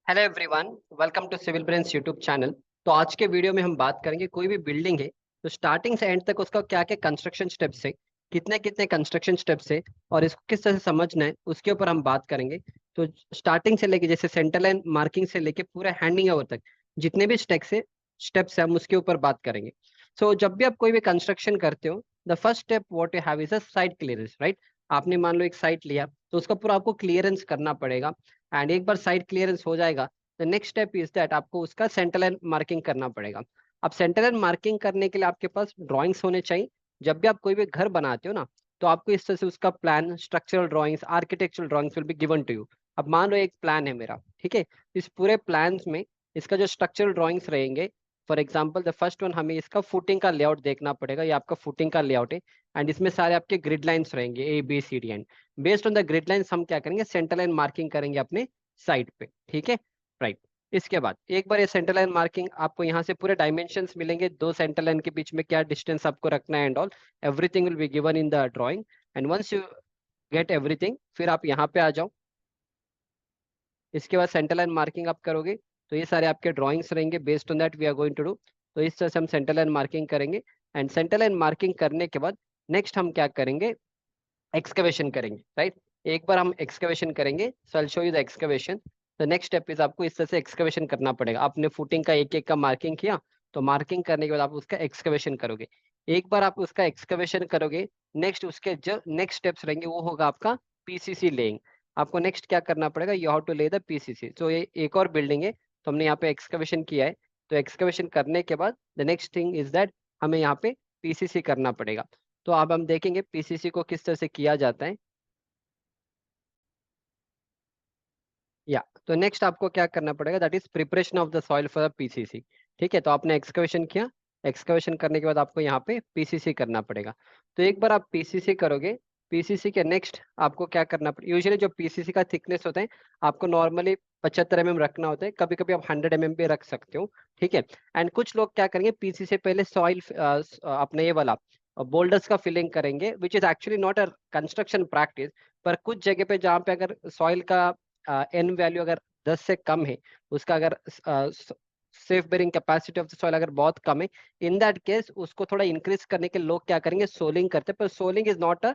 Hello everyone, welcome to Civil Brains YouTube channel. तो आज के वीडियो में हम बात करेंगे कोई भी बिल्डिंग है तो स्टार्टिंग से एंड तक उसका क्या क्या कंस्ट्रक्शन स्टेप्स है, कितने कितने कंस्ट्रक्शन स्टेप्स है और इसको किस तरह से समझना है उसके ऊपर हम बात करेंगे। तो स्टार्टिंग से लेके जैसे सेंटर लाइन मार्किंग से लेके पूरे हैंडिंग ओवर तक जितने भी स्टेप्स है हम उसके ऊपर बात करेंगे। सो जब भी आप कोई भी कंस्ट्रक्शन करते हो, the first step what you have is a site clearance, right. आपने मान लो एक साइट लिया तो उसका पूरा आपको क्लियरेंस करना पड़ेगा। एंड एक बार साइट क्लियरेंस हो जाएगा, the next step is that आपको उसका सेंटर लाइन मार्किंग करना पड़ेगा। अब सेंटर लाइन मार्किंग करने के लिए आपके पास ड्राइंग्स होने चाहिए। जब भी आप कोई भी घर बनाते हो ना, तो आपको इस तरह से उसका plan, structural drawings, architectural drawings will be given to you. अब मान लो एक प्लान है मेरा, ठीक है। इस पूरे प्लान में इसका जो स्ट्रक्चरल ड्राइंग्स रहेंगे, for example the first one, हमें इसका फुटिंग का लेआउट देखना पड़ेगा। ये आपका फुटिंग का लेआउट है। एंड इसमें सारे आपके ग्रिड लाइंस रहेंगे, A B C D and based on the grid lines हम क्या करेंगे, सेंटर लाइन मार्किंग करेंगे अपने साइड पे, ठीक है। राइट। इसके बाद एक बार ये सेंटर लाइन मार्किंग, आपको यहाँ से पूरे डायमेंशंस मिलेंगे, दो सेंटर लाइन के बीच में क्या डिस्टेंस आपको रखना है and all, everything will be given in the drawing. And once you get everything, फिर आप यहाँ पे आ जाओ। इसके बाद सेंटर लाइन मार्किंग आप करोगे तो ये सारे आपके ड्राइंग्स रहेंगे, based on that we are going to do. तो इस तरह से हम सेंटर लाइन मार्किंग करेंगे। एंड सेंटर लाइन मार्किंग करने के बाद नेक्स्ट हम क्या करेंगे, एक्सकवेशन करेंगे, राइट। एक बार हम एक्सकवेशन करेंगे, so I will show you the excavation. The next step is आपको इस तरह से एक्सकवेशन करना पड़ेगा। आपने फुटिंग का एक एक का मार्किंग किया, तो मार्किंग करने के बाद आप उसका एक्सकवेशन करोगे। एक बार आप उसका एक्सकवेशन करोगे, नेक्स्ट उसके जो नेक्स्ट स्टेप्स रहेंगे वो होगा आपका पीसीसी लेइंग। आपको नेक्स्ट क्या करना पड़ेगा, यू हैव टू ले द पीसीसी। तो ये एक और बिल्डिंग है, तो हमने यहाँ पे एक्सकवेशन किया है। तो एक्सकवेशन करने के बाद the next thing is that हमें यहाँ पे पीसीसी करना पड़ेगा। तो अब हम देखेंगे पीसीसी को किस तरह से किया जाता है। या तो नेक्स्ट आपको क्या करना पड़ेगा, that is preparation of the soil for the PCC. ठीक है, तो आपने एक्सकवेशन किया, एक्सकवेशन करने के बाद आपको यहाँ पे पीसीसी करना पड़ेगा। तो एक बार आप पीसीसी करोगे, पीसीसी के नेक्स्ट आपको क्या करना पड़ेगा, यूजुअली जो पीसीसी का थिकनेस होता है आपको नॉर्मली 75 mm रखना होता है, कभी कभी आप 100 mm भी रख सकते हो, ठीक है। एंड कुछ लोग क्या करेंगे, पीसीसी से पहले सॉइल अपने ये वाला बोल्डर्स का फिलिंग करेंगे, which is actually not a construction practice. पर कुछ जगह पे जहाँ पे अगर सॉइल का एन वैल्यू अगर 10 से कम है, उसका अगर safe bearing capacity of the soil अगर बहुत कम है, इन दैट केस उसको थोड़ा इंक्रीज करने के लोग क्या करेंगे, सोलिंग करते हैं। पर soling is not a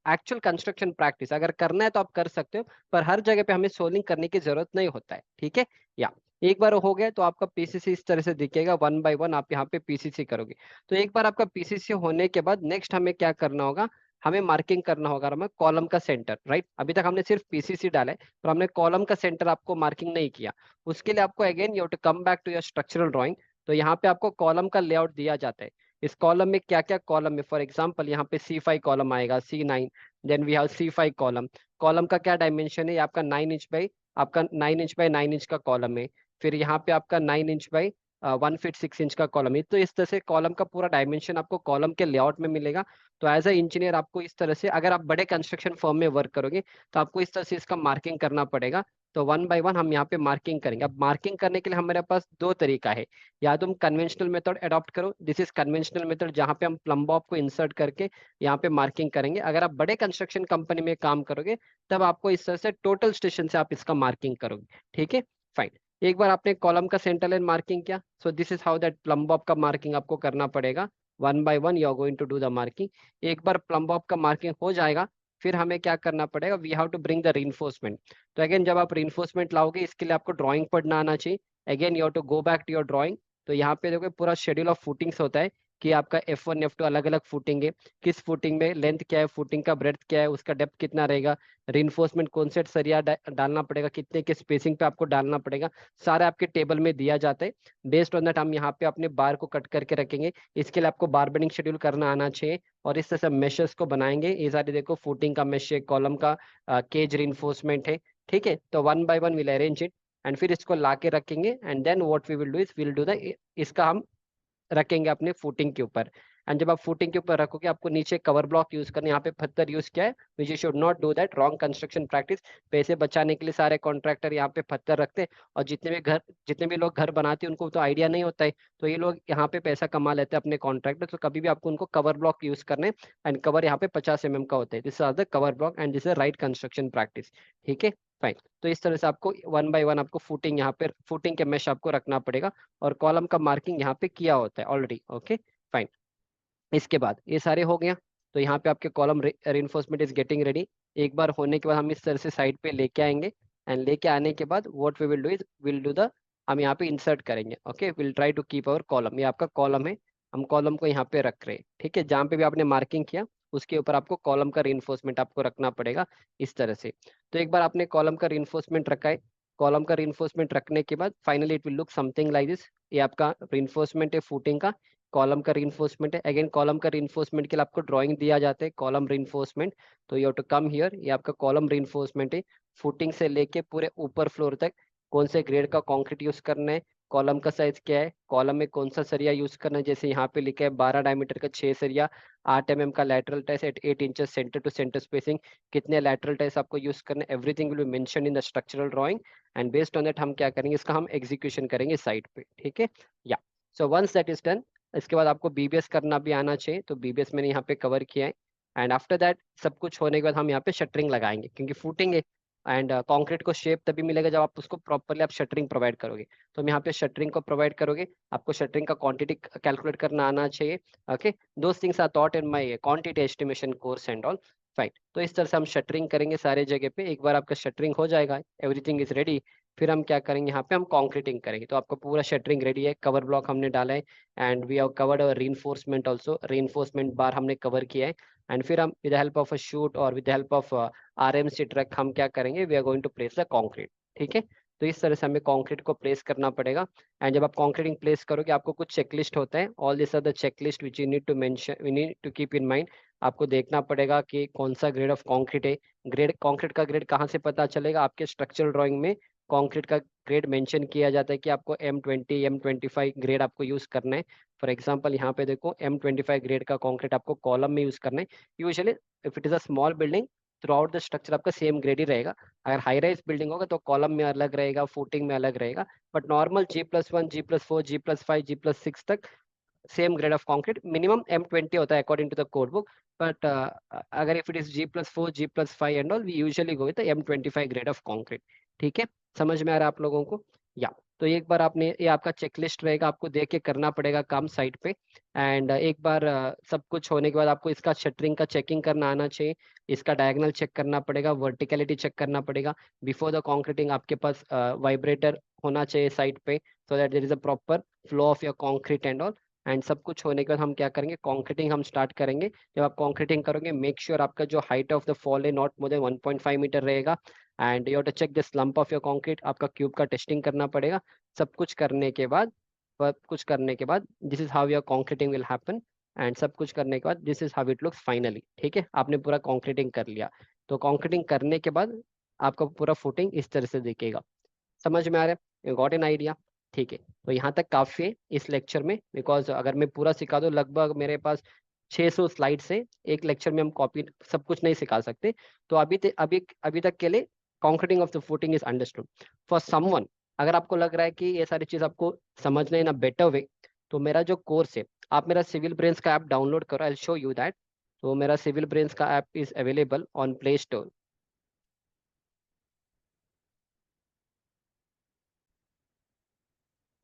actual construction practice. अगर करना है तो आप कर सकते हो, पर हर जगह पे हमें सोलिंग करने की जरूरत नहीं होता है, ठीक है। या एक बार हो गया तो आपका पीसीसी इस तरह से दिखेगा, वन बाय वन आप यहाँ पे पीसीसी करोगे। तो एक बार आपका पीसीसी होने के बाद नेक्स्ट हमें क्या करना होगा, हमें मार्किंग करना होगा हमें कॉलम का सेंटर, राइट। अभी तक हमने सिर्फ पीसीसी डाला है, पर हमने कॉलम का सेंटर आपको मार्किंग नहीं किया। उसके लिए आपको again you have to come back to your structural drawing. तो यहाँ पे आपको कॉलम का लेआउट दिया जाता है। इस कॉलम में क्या क्या कॉलम है, फॉर एग्जाम्पल यहाँ पे C5 कॉलम आएगा, C9, then we have C5 column. Column का क्या डायमेंशन है, ये आपका 9 इंच बाई 9 इंच का कॉलम है। फिर यहाँ पे आपका 9 इंच बाई 1 फीट 6 इंच का कॉलम है। तो इस तरह से कॉलम का पूरा डायमेंशन आपको कॉलम के लेआउट में मिलेगा। तो एज अ इंजीनियर आपको इस तरह से, अगर आप बड़े कंस्ट्रक्शन फर्म में वर्क करोगे तो आपको इस तरह से इसका मार्किंग करना पड़ेगा। तो वन बाय वन हम यहाँ पे मार्किंग करेंगे। अब मार्किंग करने के लिए हमारे पास दो तरीका है, या तो हम कन्वेंशनल मेथड अडॉप्ट करो, दिस इज कन्वेंशनल मेथड, जहाँ पे हम प्लम बॉब को इंसर्ट करके यहाँ पे मार्किंग करेंगे। अगर आप बड़े कंस्ट्रक्शन कंपनी में काम करोगे तब आपको इस तरह से टोटल स्टेशन से आप इसका मार्किंग करोगे, ठीक है। फाइन। एक बार आपने कॉलम का सेंटर लाइन मार्किंग किया, so this is how that plumb bob का मार्किंग आपको करना पड़ेगा। One by one you are going to do the marking. एक बार प्लम बॉब का मार्किंग हो जाएगा, फिर हमें क्या करना पड़ेगा, we have to bring the reinforcement. तो अगेन जब आप रीइंफोर्समेंट लाओगे, इसके लिए आपको ड्राइंग पढ़ना आना चाहिए। Again you have to go back to your drawing. तो यहाँ पे देखो पूरा शेड्यूल ऑफ फुटिंग्स होता है कि आपका F1 F2 अलग अलग फुटिंग है, किस फुटिंग में लेंथ क्या है, फुटिंग का ब्रेड्थ क्या है, उसका डेप्थ कितना रहेगा, रीइंफोर्समेंट कौन से सरिया डालना पड़ेगा, कितने के स्पेसिंग पे आपको डालना पड़ेगा, सारा आपके टेबल में दिया जाता है। बेस्ड ऑन दैट हम यहाँ पे अपने बार को कट करके रखेंगे। इसके लिए आपको बार बेंडिंग शेड्यूल करना आना चाहिए, और इस तरह से मेशर्स को बनाएंगे। ये सारे देखो फुटिंग का मेश है, कॉलम का केज रीइंफोर्समेंट है, ठीक है। तो one by one will arrange it, and फिर इसको ला के रखेंगे। And then what we will do is will do the, इसका हम रखेंगे अपने फुटिंग के ऊपर। एंड जब आप फुटिंग के ऊपर रखोगे, आपको नीचे कवर ब्लॉक यूज करना है। यहाँ पे पत्थर यूज किया है, which you should not do that, wrong construction practice. पैसे बचाने के लिए सारे कॉन्ट्रैक्टर यहाँ पे पत्थर रखते हैं, और जितने भी लोग घर बनाते हैं उनको तो आइडिया नहीं होता है, तो ये लोग यहाँ पे पैसा कमा लेते हैं अपने कॉन्ट्रैक्टर। तो कभी भी आपको उनको कवर ब्लॉक यूज करना है। एंड कवर यहाँ पे 50 mm का होता है, this are the cover block and this is right construction practice, ठीक है। फाइन। तो इस तरह से आपको 1 बाय 1 आपको फुटिंग, यहाँ पे फुटिंग के मेश आपको रखना पड़ेगा, और कॉलम का मार्किंग यहाँ पे किया होता है ऑलरेडी। Okay fine. इसके बाद ये सारे हो गया, तो यहाँ पे आपके कॉलम रेइंफोर्समेंट इज गेटिंग रेडी। एक बार होने के बाद हम इस तरह से साइड पे लेके आएंगे, एंड लेके आने के बाद what we will do is will do the, हम यहाँ पे इंसर्ट करेंगे। Okay, will try to keep our column, ये आपका कॉलम है, हम कॉलम को यहाँ पे रख रहे हैं। ठीक है, जहाँ पे भी आपने मार्किंग किया उसके ऊपर आपको कॉलम का रीइंफोर्समेंट आपको रखना पड़ेगा इस तरह से। तो एक बार आपने कॉलम का रीइंफोर्समेंट रखा है, कॉलम का रीइंफोर्समेंट रखने के बाद finally it will look something like this. ये आपका रीइंफोर्समेंट है फुटिंग का, कॉलम का रीइंफोर्समेंट है। अगेन कॉलम का रीइंफोर्समेंट के लिए आपको ड्राइंग दिया जाता है, कॉलम रीइंफोर्समेंट, तो you have to come here, ये आपका कॉलम रीइंफोर्समेंट है। फुटिंग से लेके पूरे ऊपर फ्लोर तक कौन से ग्रेड का कंक्रीट यूज करना है, कॉलम का साइज क्या है, कॉलम में कौन सा सरिया यूज करना है, जैसे यहाँ पे लिखा है 12 डायमीटर का 6 सरिया, 8 mm का lateral ties at 8 inches centre to centre spacing, कितने लैटरल टाइस आपको यूज करना है, everything will be mention in the structural drawing. And based on that हम क्या करेंगे, इसका हम एग्जीक्यूशन करेंगे साइट पे। ठीक है, या so once that is done, इसके बाद आपको बीबीएस करना भी आना चाहिए, तो बीबीएस मैंने यहाँ पे कवर किया है। एंड आफ्टर दैट सब कुछ होने के बाद हम यहाँ पे शटरिंग लगाएंगे, क्योंकि फूटिंग है, एंड कंक्रीट को शेप तभी मिलेगा जब आप उसको प्रॉपरली आप शटरिंग प्रोवाइड करोगे। तो हम यहाँ पे शटरिंग को प्रोवाइड करोगे, आपको शटरिंग का क्वांटिटी कैलकुलेट करना आना चाहिए। Okay, those things are thought in my quantity estimation course and all. Fine, तो इस तरह से हम शटरिंग करेंगे सारे जगह पे। एक बार आपका शटरिंग हो जाएगा, एवरीथिंग इज रेडी, फिर हम क्या करेंगे, यहाँ पे हम कॉन्क्रीटिंग करेंगे। तो आपका पूरा शटरिंग रेडी है, कवर ब्लॉक हमने डाला है, and we have covered our reinforcement also, reinforcement bar हमने कवर किया है। एंड फिर हम with the help of a chute और with the help of RMC truck हम क्या करेंगे, we are going to place the concrete. ठीक है, तो इस तरह से हमें कंक्रीट को प्लेस करना पड़ेगा। एंड जब आप कंक्रीटिंग प्लेस करोगे, आपको कुछ चेकलिस्ट होता है, all this are the checklist which you need to mention, we need to keep in mind. आपको देखना पड़ेगा कि कौन सा ग्रेड ऑफ कंक्रीट है। ग्रेड, कंक्रीट का ग्रेड कहाँ से पता चलेगा, आपके स्ट्रक्चरल ड्राइंग में कंक्रीट का ग्रेड मेंशन किया जाता है कि आपको M20 M25 ग्रेड आपको यूज करना है। फॉर एग्जांपल यहाँ पे देखो, M25 ग्रेड का कंक्रीट आपको कॉलम में यूज करना है। Usually if it is a small building, through out the structure आपका सेम ग्रेड ही रहेगा। अगर हाई राइज बिल्डिंग होगा तो कॉलम में अलग रहेगा, फुटिंग में अलग रहेगा। But normal G+1 G+4 G+5 G+6 तक same grade of concrete, minimum M20 होता है according to the code book. But अगर if it is G+4 G+5 and all, we usually go with M25 grade of concrete. ठीक है, समझ में आ रहा है आप लोगों को? या तो एक बार आपने, ये आपका चेकलिस्ट रहेगा, आपको देख के करना पड़ेगा काम साइट पे। एंड एक बार सब कुछ होने के बाद आपको इसका शटरिंग का चेकिंग करना आना चाहिए, इसका डायगोनल चेक करना पड़ेगा, वर्टिकलिटी चेक करना पड़ेगा। बिफोर द कॉन्क्रीटिंग आपके पास वाइब्रेटर होना चाहिए साइट पे, so that there is a proper flow of your concrete and all. And सब कुछ होने के बाद हम क्या करेंगे, कॉन्क्रीटिंग हम स्टार्ट करेंगे। जब आप कॉन्क्रीटिंग करोगे, मेक श्योर आपका जो हाइट ऑफ द फॉल है नॉट मोर देन 1.5 मीटर रहेगा। And you have to check the slump of your concrete, आपका क्यूब का टेस्टिंग करना पड़ेगा। सब कुछ करने के बाद this is how your concreting will happen. And सब कुछ करने के बाद this is how it looks finally. ठीक है, आपने पूरा कॉन्क्रीटिंग कर लिया, तो कॉन्क्रीटिंग करने के बाद आपका पूरा फुटिंग इस तरह से दिखेगा। समझ में आ रहा है? Got an idea? ठीक है, तो यहाँ तक काफ़ी है इस लेक्चर में, बिकॉज अगर मैं पूरा सिखा दूँ, लगभग मेरे पास 600 स्लाइड से, एक लेक्चर में हम कॉपी सब कुछ नहीं सिखा सकते। तो अभी तक के लिए concreting of the footing is understood. For someone, अगर आपको लग रहा है कि ये सारी चीज़ आपको समझना इन अ बेटर वे, तो मेरा जो कोर्स है, आप मेरा सिविल ब्रेन्स का ऐप डाउनलोड करो, आई विल शो यू दैट। तो मेरा सिविल ब्रेन्स का app is available on play store.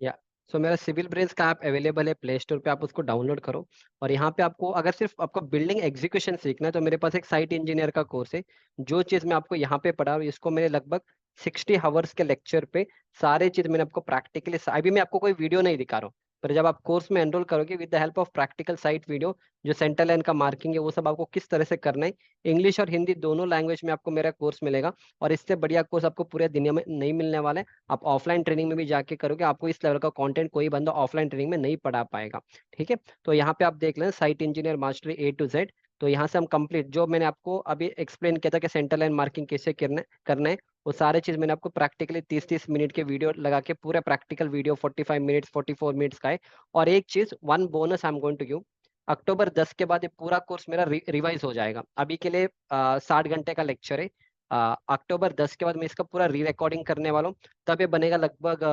या सो मेरा सिविल ब्रेन्स का ऐप अवेलेबल है प्ले स्टोर पे, आप उसको डाउनलोड करो। और यहाँ पे आपको, अगर सिर्फ आपको बिल्डिंग एग्जीक्यूशन सीखना है, तो मेरे पास एक साइट इंजीनियर का कोर्स है। जो चीज़ मैं आपको यहाँ पे पढ़ा रहा हूँ, इसको मैंने लगभग 60 आवर्स के लेक्चर पे सारे चीज़ मैंने आपको प्रैक्टिकली, अभी मैं आपको कोई वीडियो नहीं दिखा रहा हूँ, पर जब आप कोर्स में एनरोल करोगे, with the help of practical site video, जो सेंटर लाइन का मार्किंग है, वो सब आपको किस तरह से करना है, इंग्लिश और हिंदी दोनों लैंग्वेज में आपको मेरा कोर्स मिलेगा। और इससे बढ़िया कोर्स आपको पूरे दुनिया में नहीं मिलने वाला है। आप ऑफलाइन ट्रेनिंग में भी जाके करोगे, आपको इस लेवल का कंटेंट कोई बंदा ऑफलाइन ट्रेनिंग में नहीं पढ़ा पाएगा। ठीक है, तो यहाँ पे आप देख लें, site engineer mastery A to Z। तो यहाँ से हम कंप्लीट, जो मैंने आपको अभी एक्सप्लेन किया था कि सेंटर लाइन मार्किंग कैसे करना है, वो सारे चीज मैंने आपको प्रैक्टिकली 30-30 मिनट के वीडियो लगा के, पूरा प्रैक्टिकल वीडियो 45 मिनट्स 44 मिनट्स का है। और एक चीज, one bonus I am going to give, October 10 के बाद ये पूरा कोर्स मेरा रिवाइज हो जाएगा। अभी के लिए 60 घंटे का लेक्चर है। अक्टूबर 10 के बाद मैं इसका पूरा री रिकॉर्डिंग करने वाला हूँ। तब ये बनेगा लगभग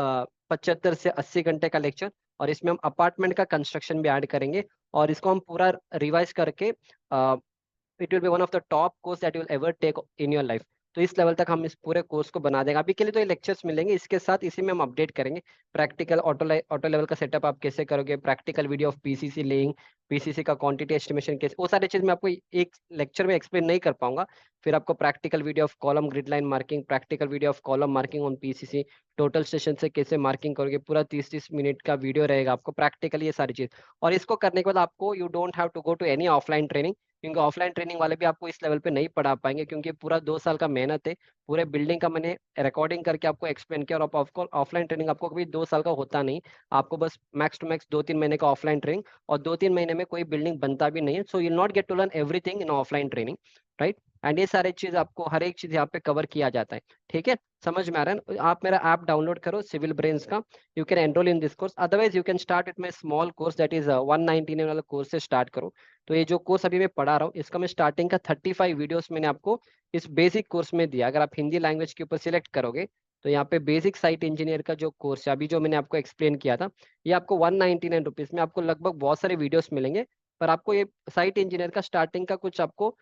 75 से 80 घंटे का लेक्चर। और इसमें हम अपार्टमेंट का कंस्ट्रक्शन भी ऐड करेंगे, और इसको हम पूरा रिवाइज करके, it will be one of the top course that you will ever take in your life. तो इस लेवल तक हम इस पूरे कोर्स को बना देंगे। अभी के लिए तो ये लेक्चर्स मिलेंगे, इसके साथ इसी में हम अपडेट करेंगे प्रैक्टिकल ऑटो लेवल का सेटअप आप कैसे करोगे, practical video of PCC laying, PCC का क्वांटिटी एस्टिमेशन कैसे, वो सारी चीज मैं आपको एक लेक्चर में एक्सप्लेन नहीं कर पाऊंगा। फिर आपको practical video of column grid line marking, practical video of column marking on PCC, total station से कैसे मार्किंग करोगे, पूरा 30-30 मिनट का वीडियो रहेगा आपको प्रैक्टिकली ये सारी चीज। और इसको करने के बाद आपको you don't have to go to any offline training, क्योंकि ऑफलाइन ट्रेनिंग वाले भी आपको इस लेवल पे नहीं पढ़ा पाएंगे, क्योंकि पूरा 2 साल का मेहनत है। पूरे बिल्डिंग का मैंने रिकॉर्डिंग करके आपको एक्सप्लेन किया, और आपको ऑफलाइन ट्रेनिंग आपको कभी 2 साल का होता नहीं। आपको बस मैक्स टू मैक्स 2-3 महीने का ऑफलाइन ट्रेनिंग, और 2-3 महीने में कोई बिल्डिंग बनता भी नहीं है। So you not get to learn everything in offline training, right. And ये सारी चीज आपको हर एक चीज यहाँ पे कवर किया जाता है। ठीक है, समझ में आ रहा है ना? आप मेरा ऐप डाउनलोड करो सिविल ब्रेन्स का, you can enrol in this course, otherwise you can start with my small course that is 199 वाला कोर्स से स्टार्ट करो। तो ये जो कोर्स अभी मैं पढ़ा रहा हूँ, इसका मैं स्टार्टिंग का 35 वीडियोस मैंने आपको इस बेसिक कोर्स में दिया। अगर आप हिंदी लैंग्वेज के ऊपर सिलेक्ट करोगे, तो यहाँ पे बेसिक साइट इंजीनियर का जो कोर्स है, अभी जो मैंने आपको एक्सप्लेन किया था, ये आपको 199 रुपीज में आपको लगभग बहुत सारे वीडियोस मिलेंगे। पर आपको ये साइट इंजीनियर का स्टार्टिंग का कुछ आपको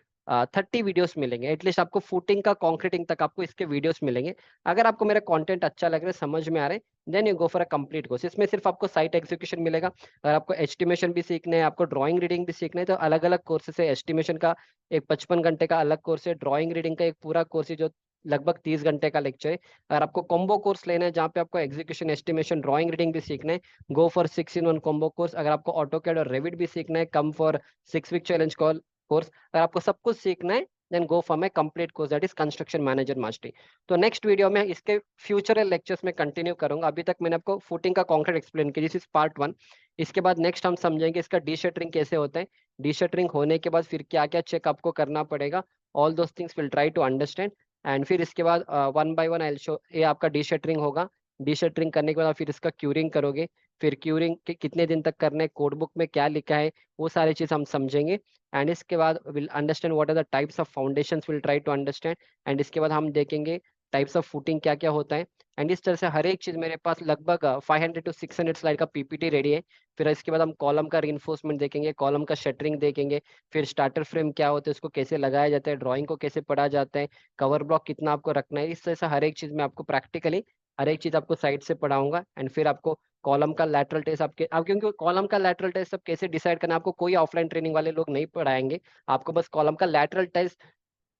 30 वीडियोस मिलेंगे एटलीस्ट, आपको फुटिंग का कॉन्क्रीटिंग तक आपको इसके वीडियोस मिलेंगे। अगर आपको मेरा कंटेंट अच्छा लग रहा है, समझ में आ रहा है, then you go for a complete course. इसमें सिर्फ आपको साइट एग्जीक्यूशन मिलेगा। अगर आपको एस्टिमेशन भी सीखना है, आपको ड्राइंग रीडिंग भी सीखना है, तो अलग अलग कोर्सेस है। एस्टिमेशन का एक 55 घंटे का अलग कोर्स है, ड्राइंग रीडिंग का एक पूरा कोर्स है जो लगभग 30 घंटे का लेक्चर है। अगर आपको कॉम्बो कोर्स लेना है, जहाँ पे आपको एग्जीक्यूशन, एस्टिमेशन, ड्राइंग रीडिंग भी सीखना है, go for 6 in 1 combo course. अगर आपको ऑटो कैड और रेविट भी सीखना है, come for 6 week challenge call course. अगर आपको सब कुछ सीखना है, then go for my complete course that is construction manager mastery. तो नेक्स्ट वीडियो में इसके फ्यूचरल लेक्चर्स में कंटिन्यू करूंगा। अभी तक मैंने आपको फुटिंग का कॉन्क्रीट एक्सप्लेन किया, दिस इज पार्ट 1। इसके बाद नेक्स्ट हम समझेंगे इसका डी शटरिंग कैसे होता है, डी शटरिंग होने के बाद फिर क्या क्या चेक आपको करना पड़ेगा, all those things will try to understand. And फिर इसके बाद 1 by 1 आई शो, ये आपका डी शटरिंग होगा। डी शटरिंग करने के बाद आप फिर इसका क्यूरिंग करोगे। फिर क्यूरिंग के कितने दिन तक करना है, कोड बुक में क्या लिखा है, वो सारी चीज हम समझेंगे। एंड इसके बाद will understand what are the types of foundations, will try to understand. And इसके बाद हम देखेंगे टाइप्स ऑफ फुटिंग क्या क्या होता है। एंड इस तरह से हर एक चीज मेरे पास लगभग 500 to 600 स्लाइड का पीपीटी रेडी है। फिर इसके बाद हम कॉलम का रीइंफोर्समेंट देखेंगे, कॉलम का शटरिंग देखेंगे, फिर स्टार्टर फ्रेम क्या होता है, उसको कैसे लगाया जाता है, ड्राइंग को कैसे पढ़ा जाता है, कवर ब्लॉक कितना आपको रखना है। इस तरह से हर एक चीज में आपको प्रैक्टिकली हर एक चीज आपको साइड से पढ़ाऊंगा। एंड फिर आपको कॉलम का लैटरल टेस्ट आपके, आप क्योंकि कॉलम का लैटरल टेस्ट सब कैसे डिसाइड करना है, आपको कोई ऑफलाइन ट्रेनिंग वाले लोग नहीं पढ़ाएंगे। आपको बस कॉलम का लैटरल टेस्ट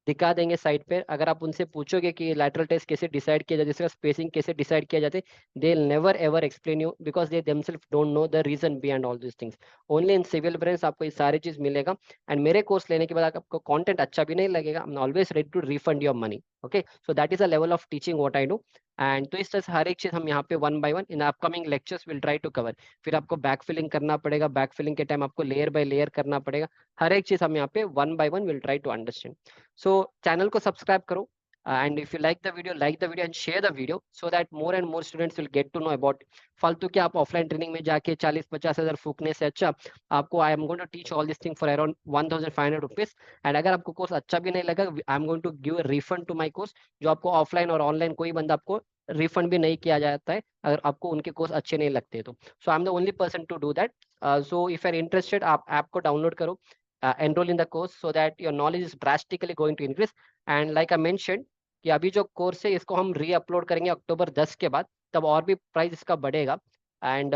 दिखा देंगे साइड पे। अगर आप उनसे पूछोगे कि लैटरल टेस्ट कैसे डिसाइड किया जाता है, इसका स्पेसिंग कैसे डिसाइड किया जाता है, they will never ever explain you, because they themselves don't know the reason behind all this things. Only in Civil Brains आपको ये सारी चीज मिलेगा। एंड मेरे कोर्स लेने के बाद आपको कंटेंट अच्छा भी नहीं लगेगा, I am always ready to refund your money. Okay, so that is a level of teaching what I do. And तो इस तरह से हर एक चीज हम यहाँ पे 1 by 1 in upcoming lectures will try to cover. फिर आपको बैक फिलिंग करना पड़ेगा, बैक फिलिंग के टाइम आपको लेयर बाय लेयर करना पड़ेगा। हर एक चीज हम यहाँ पे 1 by 1 will try to understand. So channel को सब्सक्राइब करो, and if you like the video and share the video, so that more and more students will get to know about. फालतू के आप ऑफलाइन ट्रेनिंग में जाके 40-50 हज़ार फूकने से अच्छा, आपको I am going to teach all this thing for around 1500 rupees. एंड अगर आपको कोर्स अच्छा भी नहीं लगा, I am going to give a refund to my course. जो आपको ऑफलाइन और ऑनलाइन कोई बंदा आपको रिफंड भी नहीं किया जाता है अगर आपको उनके कोर्स अच्छे नहीं लगते तो। So I am the only person to do that. So if you are interested, आप ऐप को डाउनलोड करो, enroll in the course so that your knowledge is drastically going to increase. And like I mentioned कि अभी जो course है इसको हम री अपलोड करेंगे अक्टूबर 10 के बाद, तब और भी प्राइस इसका बढ़ेगा। एंड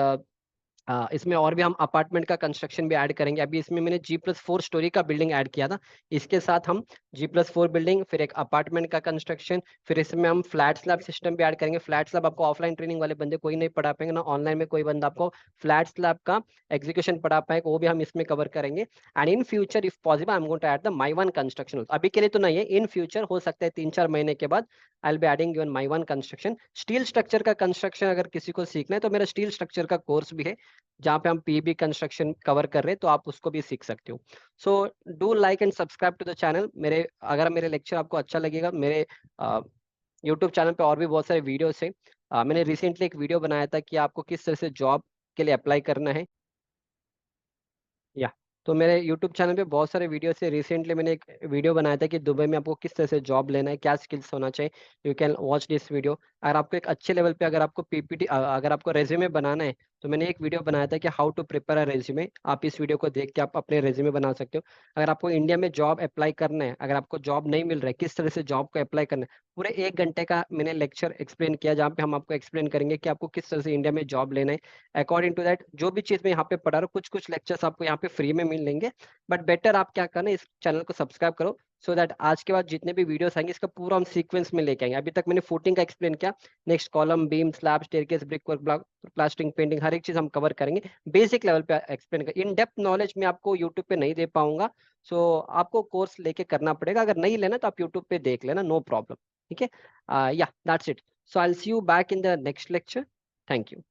इसमें और भी हम अपार्टमेंट का कंस्ट्रक्शन भी ऐड करेंगे। अभी इसमें मैंने G+4 स्टोरी का बिल्डिंग ऐड किया था, इसके साथ हम G+4 बिल्डिंग, फिर एक अपार्टमेंट का कंस्ट्रक्शन, फिर इसमें हम फ्लैट स्लैब सिस्टम भी ऐड करेंगे। फ्लैट स्लैब आपको ऑफलाइन ट्रेनिंग वाले बंदे कोई नहीं पढ़ा पाएंगे ना, ऑनलाइन में कोई बंदा आपको फ्लैट स्लैब का एग्जीक्यूशन पढ़ा पाएगा, वो भी हम इसमें कवर करेंगे। And in future if possible I am going to add the my one construction. अभी के लिए तो नहीं है, इन फ्यूचर हो सकता है 3-4 महीने के बाद आई विल बी एडिंग यून my one construction. Steel structure का कंस्ट्रक्शन अगर किसी को सीखना है तो मेरा स्टील स्ट्रक्चर का कोर्स भी है, जहाँ पे हम पीबी कंस्ट्रक्शन कवर कर रहे हैं, तो आप उसको भी सीख सकते हो। So do like and subscribe to the channel. मेरे अगर मेरे लेक्चर आपको अच्छा लगेगा, मेरे यूट्यूब चैनल पे और भी बहुत सारे वीडियोस हैं। मैंने रिसेंटली एक वीडियो बनाया था कि आपको किस तरह से जॉब के लिए अप्लाई करना है, या तो मेरे YouTube चैनल पे बहुत सारे वीडियो से रिसेंटली मैंने एक वीडियो बनाया था कि दुबई में आपको किस तरह से जॉब लेना है, क्या स्किल्स होना चाहिए। You can watch this video. अगर आपको एक अच्छे लेवल पे, अगर आपको पीपीटी, अगर आपको रेज्यूमे बनाना है, तो मैंने एक वीडियो बनाया था कि how to prepare a resume. आप इस वीडियो को देख के आप अपने रेज्यूमे बना सकते हो। अगर आपको इंडिया में जॉब अप्लाई करना है, अगर आपको जॉब नहीं मिल रहा है, किस तरह से जॉब को अप्लाई करना है, पूरे 1 घंटे का मैंने लेक्चर एक्सप्लेन किया, जहाँ पे हम आपको एक्सप्लेन करेंगे कि आपको किस तरह से इंडिया में जॉब लेना है। अकॉर्डिंग टू दैट, जो भी चीज़ मैं यहाँ पे पढ़ा रहा हूँ, कुछ कुछ लेक्चर्स आपको यहाँ पे फ्री में मिल लेंगे। बट बेटर आप क्या करना, इस चैनल को सब्सक्राइब करो, सो दैट आज के बाद जितने भी वीडियोस आएंगे इसका पूरा हम सीक्वेंस में लेके आएंगे। अभी तक मैंने फुटिंग का एक्सप्लेन किया, next column, beam, slab, staircase, brick work, block, plastering, painting, हर एक चीज हम कवर करेंगे। बेसिक लेवल पे एक्सप्लेन कर, इन डेप्थ नॉलेज में आपको यूट्यूब पे नहीं दे पाऊंगा। सो आपको कोर्स लेके करना पड़ेगा। अगर नहीं लेना तो आप यूट्यूब पे देख लेना, नो प्रॉब्लम। ठीक है, या that's it. So I will see you back in the next lecture. Thank you.